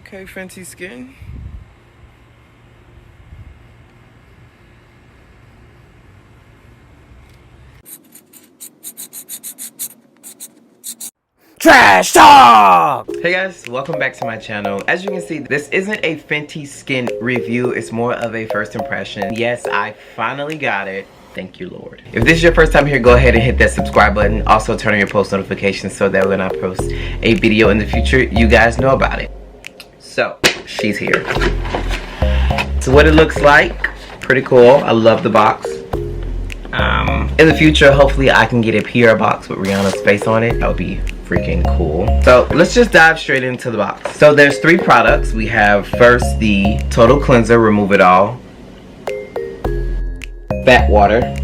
Okay, FENTYSKIN. Trash talk! Hey guys, welcome back to my channel. As you can see, this isn't a FENTYSKIN review, it's more of a first impression. Yes, I finally got it. Thank you, Lord. If this is your first time here, go ahead and hit that subscribe button. Also turn on your post notifications so that when I post a video in the future, you guys know about it. So, she's here. So what it looks like, pretty cool. I love the box. In the future, hopefully I can get a PR box with Rihanna's face on it. That would be freaking cool. So let's just dive straight into the box. So there's 3 products. We have first the Total Cleanser, Remove It All, Fat Water,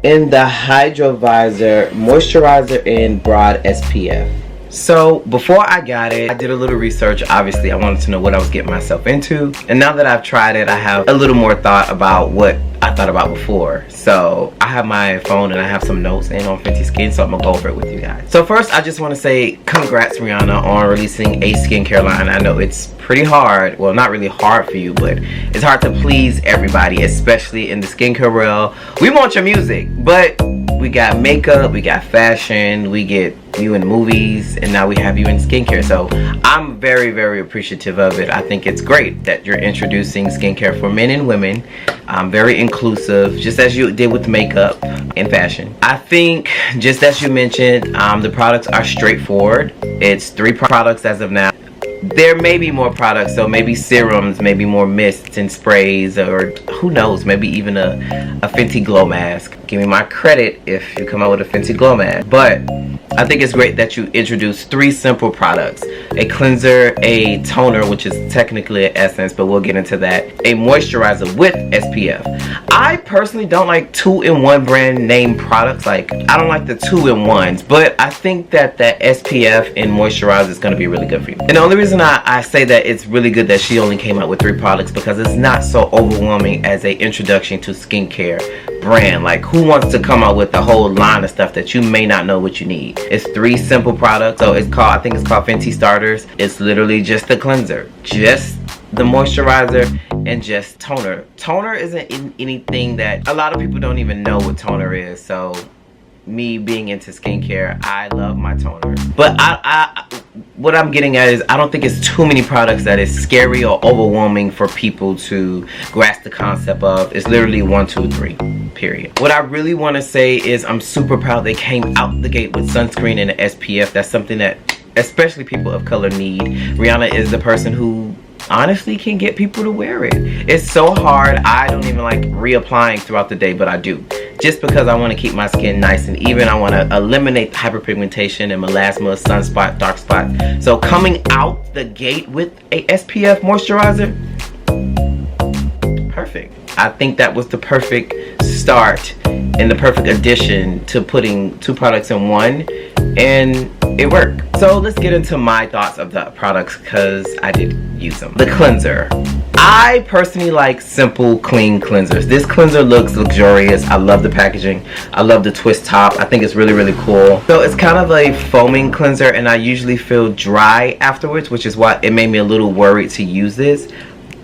and the HYDRA VIZOR Moisturizer in Broad SPF. So before I got it, I did a little research. Obviously I wanted to know what I was getting myself into, and now that I've tried it, I have a little more thought about what I thought about before. So I have my phone and I have some notes in on FENTYSKIN, so I'm gonna go over it with you guys. So first, I just want to say congrats, Rihanna, on releasing a skincare line. I know it's pretty hard, well, not really hard for you, but it's hard to please everybody, especially in the skincare world. We want your music, but we got makeup, we got fashion, we get you in movies, and now we have you in skincare. So I'm very, very appreciative of it. I think it's great that you're introducing skincare for men and women. Very inclusive, just as you did with makeup and fashion. I think, just as you mentioned, the products are straightforward. It's 3 products as of now. There may be more products, so maybe serums, maybe more mists and sprays, or who knows, maybe even a Fenty glow mask. Give me my credit if you come out with a Fenty glow mask. But I think it's great that you introduce 3 simple products. A cleanser, a toner, which is technically an essence, but we'll get into that. A moisturizer with SPF. I personally don't like 2-in-1 brand name products. Like, I don't like the 2-in-1s, but I think that that SPF and moisturizer is going to be really good for you. And the only reason I say that it's really good that she only came out with 3 products, because it's not so overwhelming as a introduction to skincare brand. Like, who wants to come out with a whole line of stuff that you may not know what you need? It's 3 simple products. So it's called, I think it's called Fenty Starters. It's literally just the cleanser, just the moisturizer, and just toner. Toner isn't anything that a lot of people don't even know what toner is. So me being into skincare, I love my toner. But what I'm getting at is, I don't think it's too many products that is scary or overwhelming for people to grasp the concept of. It's literally 1, 2, 3, period. What I really want to say is I'm super proud they came out the gate with sunscreen and an SPF. That's something that especially people of color need. Rihanna is the person who honestly can get people to wear it. It's so hard. I don't even like reapplying throughout the day, but I do, just because I want to keep my skin nice and even. I want to eliminate hyperpigmentation and melasma, sunspot, dark spot. So coming out the gate with a SPF moisturizer, perfect. I think that was the perfect start and the perfect addition to putting 2 products in one, and it worked. So let's get into my thoughts of the products, because I did use them. The cleanser. I personally like simple, clean cleansers. This cleanser looks luxurious. I love the packaging. I love the twist top. I think it's really, really cool. So it's kind of a foaming cleanser, and I usually feel dry afterwards, which is why it made me a little worried to use this.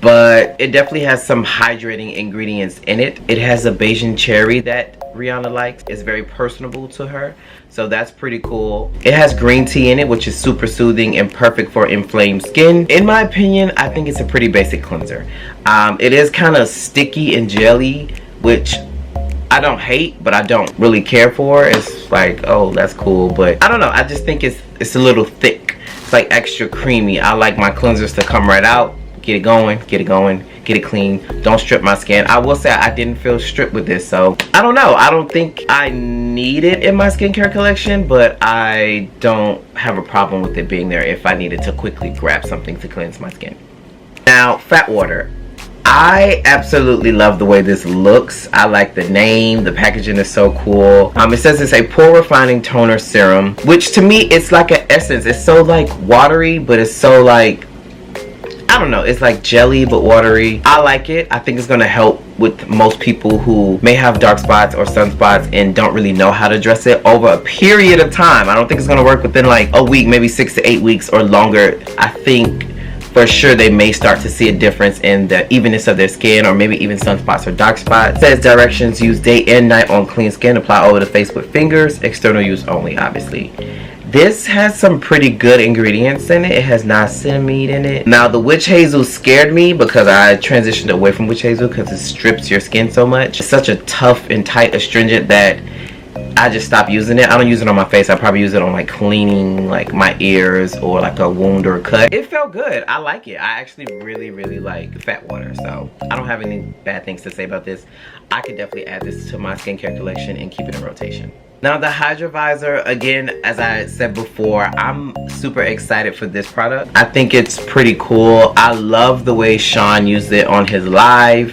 But it definitely has some hydrating ingredients in it. It has a Bayesian cherry that Rihanna likes. It's very personable to her, so that's pretty cool. It has green tea in it, which is super soothing and perfect for inflamed skin. In my opinion, I think it's a pretty basic cleanser. It is kind of sticky and jelly, which I don't hate, but I don't really care for. It's like, oh, that's cool, but I don't know. I just think it's a little thick. It's like extra creamy. I like my cleansers to come right out. Get it going, get it going, get it clean. Don't strip my skin. I will say I didn't feel stripped with this, so I don't know. I don't think I need it in my skincare collection, but I don't have a problem with it being there if I needed to quickly grab something to cleanse my skin. Now, Fat Water. I absolutely love the way this looks. I like the name. The packaging is so cool. It says it's a pore-refining toner serum, which to me, it's like an essence. It's so like watery, but it's so like, I don't know, it's like jelly but watery. I like it. I think it's gonna help with most people who may have dark spots or sunspots and don't really know how to dress it over a period of time. I don't think it's gonna work within like a week, maybe 6 to 8 weeks or longer. I think for sure they may start to see a difference in the evenness of their skin, or maybe even sunspots or dark spots. It says directions: use day and night on clean skin, apply over the face with fingers, external use only, obviously. This has some pretty good ingredients in it. It has niacinamide in it. Now the witch hazel scared me because I transitioned away from witch hazel because it strips your skin so much. It's such a tough and tight astringent that I just stopped using it. I don't use it on my face. I probably use it on like cleaning like my ears or like a wound or a cut. It felt good. I like it. I actually really like fat water, so I don't have any bad things to say about this. I could definitely add this to my skincare collection and keep it in rotation. Now the HYDRA VIZOR, again, as I said before, I'm super excited for this product. I think it's pretty cool. I love the way Sean used it on his live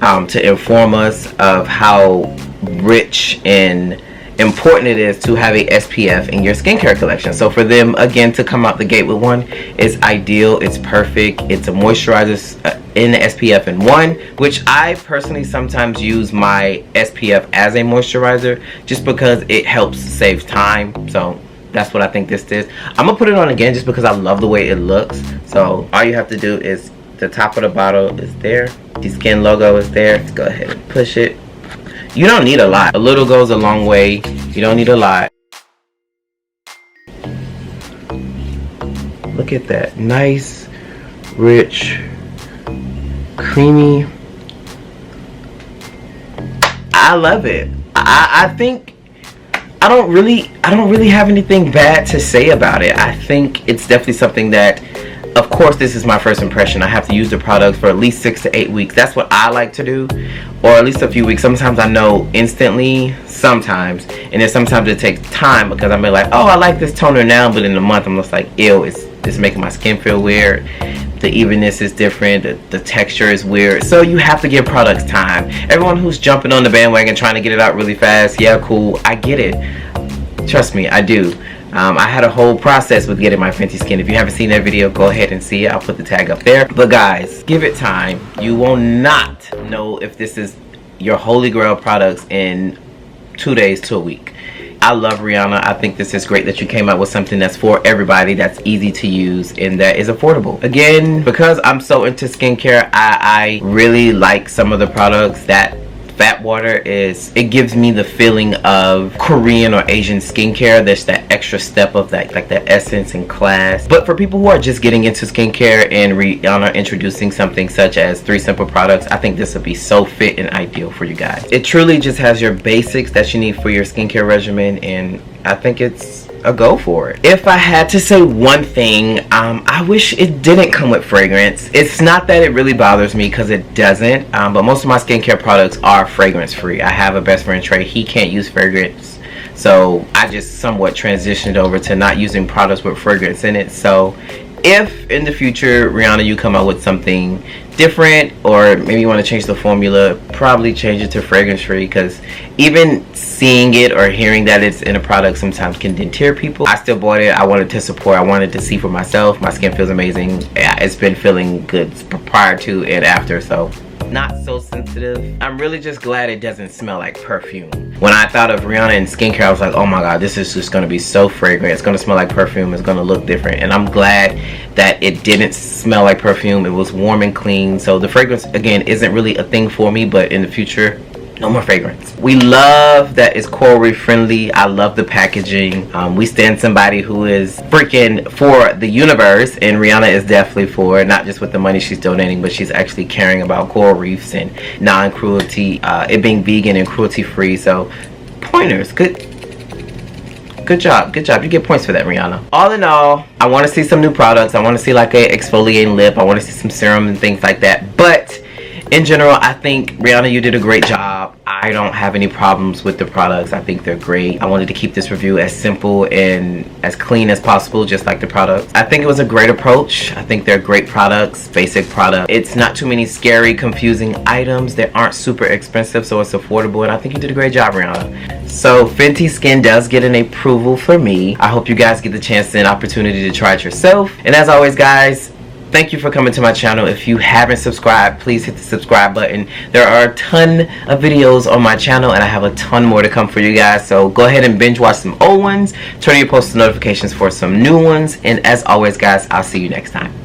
to inform us of how rich and important it is to have a SPF in your skincare collection. So for them, again, to come out the gate with one is ideal. It's perfect. It's a moisturizer in the SPF in one, which I personally sometimes use my SPF as a moisturizer just because it helps save time. So that's what I think this is. I'm gonna put it on again just because I love the way it looks. So all you have to do is, the top of the bottle is there, the skin logo is there. Let's go ahead and push it. You don't need a lot. A little goes a long way. You don't need a lot. Look at that. Nice, rich, creamy. I love it. I think I don't really have anything bad to say about it. I think it's definitely something that, of course, this is my first impression. I have to use the product for at least 6 to 8 weeks. That's what I like to do, or at least a few weeks. Sometimes I know instantly, sometimes, and then sometimes it takes time because I'm like, oh, I like this toner now, but in a month I'm just like, ew, it's making my skin feel weird. The evenness is different, the texture is weird. So you have to give products time. Everyone who's jumping on the bandwagon trying to get it out really fast, yeah, cool, I get it. Trust me, I do. I had a whole process with getting my FENTYSKIN. If you haven't seen that video, go ahead and see it. I'll put the tag up there. But guys, give it time. You will not know if this is your holy grail products in 2 days to a week. I love Rihanna. I think this is great that you came out with something that's for everybody, that's easy to use, and that is affordable. Again, because I'm so into skincare, I really like some of the products. That fat water it gives me the feeling of Korean or Asian skincare. There's that extra step of that, like that essence and class. But for people who are just getting into skincare and Rihanna introducing something such as 3 simple products, I think this would be so fit and ideal for you guys. It truly just has your basics that you need for your skincare regimen, and I think it's a go for it. If I had to say one thing, I wish it didn't come with fragrance. It's not that it really bothers me, because it doesn't, but most of my skincare products are fragrance free. I have a best friend, Trey. He can't use fragrance, so I just somewhat transitioned over to not using products with fragrance in it. So if in the future, Rihanna, you come out with something different, or maybe you want to change the formula, probably change it to fragrance free, because even seeing it or hearing that it's in a product sometimes can deter people. I still bought it. I wanted to support. I wanted to see for myself. My skin feels amazing. It's been feeling good prior to and after, so not so sensitive. I'm really just glad it doesn't smell like perfume. When I thought of Rihanna and skincare, I was like, oh my god, this is just going to be so fragrant. It's going to smell like perfume. It's going to look different. And I'm glad that it didn't smell like perfume. It was warm and clean. So the fragrance, again, isn't really a thing for me, but in the future, no more fragrance. We love that it's coral friendly. I love the packaging. We stand somebody who is freaking for the universe, and Rihanna is definitely for, not just with the money she's donating, but she's actually caring about coral reefs and non-cruelty, it being vegan and cruelty free. So pointers, good job. You get points for that, Rihanna. All in all, I want to see some new products. I want to see like a exfoliating lip. I want to see some serum and things like that. But in general, I think, Rihanna, you did a great job. I don't have any problems with the products. I think they're great. I wanted to keep this review as simple and as clean as possible, just like the products. I think it was a great approach. I think they're great products, basic products. It's not too many scary, confusing items. They aren't super expensive, so it's affordable, and I think you did a great job, Rihanna. So FENTYSKIN does get an approval for me. I hope you guys get the chance and opportunity to try it yourself. And as always, guys, thank you for coming to my channel. If you haven't subscribed, please hit the subscribe button. There are a ton of videos on my channel, and I have a ton more to come for you guys. So go ahead and binge watch some old ones, turn your post notifications for some new ones, and as always guys, I'll see you next time.